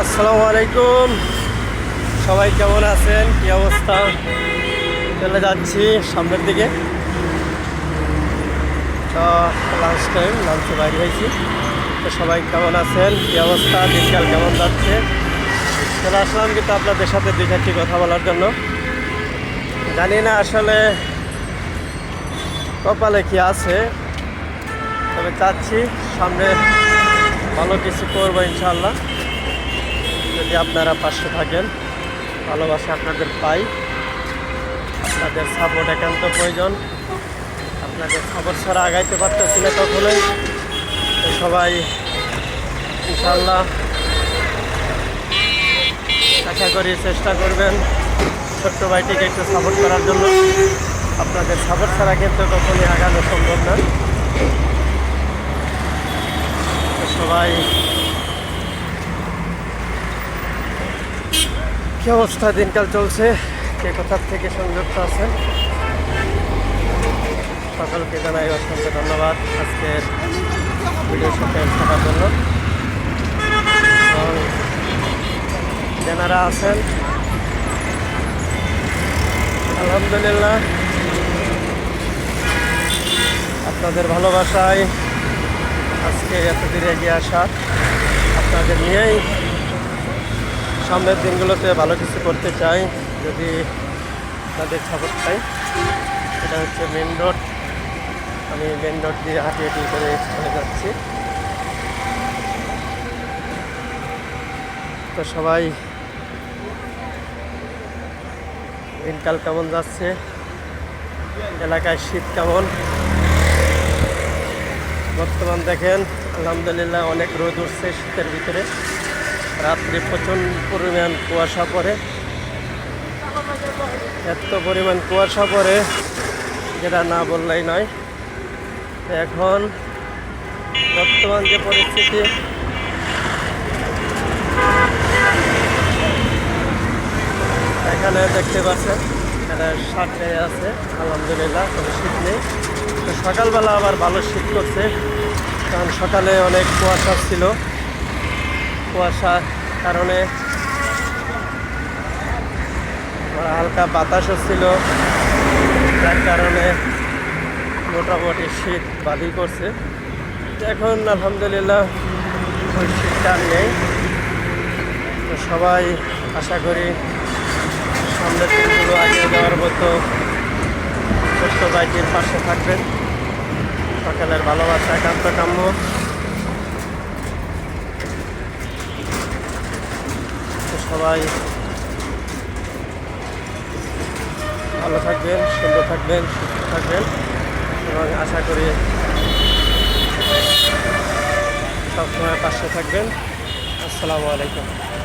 আসসালামু আলাইকুম। সবাই কেমন আছেন? কি অবস্থা? চলে যাচ্ছি সামনের দিকে। তো লাঞ্চ টাইম, লাঞ্চে বাইরে হয়েছি। তো সবাই কেমন আছেন? কি অবস্থা? দিনকাল কেমন যাচ্ছে? চলে আসলাম কিন্তু আপনাদের সাথে দুই চারটি কথা বলার জন্য। জানি না আসলে কপালে কি আছে, তবে চাচ্ছি সামনে ভালো কিছু করবো ইনশাআল্লাহ। যদি আপনারা পাশে থাকেন, ভালোবাসা আপনাদের পাই, আপনাদের সাপোর্ট একান্ত প্রয়োজন। আপনাদের সাপোর্ট ছাড়া আগাইতে পারতেছি না কখনোই। তো সবাই ইনশাআল্লাহ আশা করি চেষ্টা করবেন ছোট্ট ভাইটিকে একটু সাপোর্ট করার জন্য। আপনাদের সাপোর্ট ছাড়া কিন্তু কখনোই আগানো সম্ভব না। তো সবাই কি অবস্থা, দিনকাল চলছে, কে কোথার থেকে সংযুক্ত আছেন সকলকে জানাই অসংখ্য ধন্যবাদ আজকের ভিডিওর সাথে থাকার জন্য। এবং যারা আছেন আলহামদুলিল্লাহ আপনাদের ভালোবাসায় আজকে এত দূরে এগিয়ে আসা, আপনাদের নিয়েই সামনের দিনগুলোতে ভালো কিছু করতে চাই যদি তাদের সাপোর্ট পাই। এটা হচ্ছে মেন রোড। আমি মেন রোড দিয়ে হাঁটি হাঁটি করে চলে যাচ্ছি। তো সবাই দিনকাল কেমন যাচ্ছে, এলাকায় শীত কেমন? বর্তমান দেখেন আলহামদুলিল্লাহ অনেক রোদ উঠছে শীতের ভিতরে। রাত্রে প্রচণ্ড পরিমাণ কুয়াশা পড়ে, এত পরিমাণ কুয়াশা পড়ে যেটা না বললেই নয়। এখন বর্তমান যে পরিস্থিতি, এখানে দেখতে পাচ্ছেন এটা শার্ট গায়ে আছে আলহামদুলিল্লাহ, কোনো শীত নেই। তো সকালবেলা আবার ভালো শীত করছে, কারণ সকালে অনেক কুয়াশা ছিল। কুয়াশার কারণে হালকা বাতাসও ছিল, যার কারণে মোটামুটি শীত বাদি করছে। এখন আলহামদুলিল্লাহ ওই শীতটা আর নেই। তো সবাই আশা করি সামনের দিনগুলো এগিয়ে যাওয়ার মতো ছোট্ট ভাইটির পাশে থাকবেন। সকালের ভালোবাসা একান্ত কাম্য। সবাই ভালো থাকবেন, সুন্দর থাকবেন, সুস্থ থাকবেন এবং আশা করি সবসময় পাশে থাকবেন। আসসালামু আলাইকুম।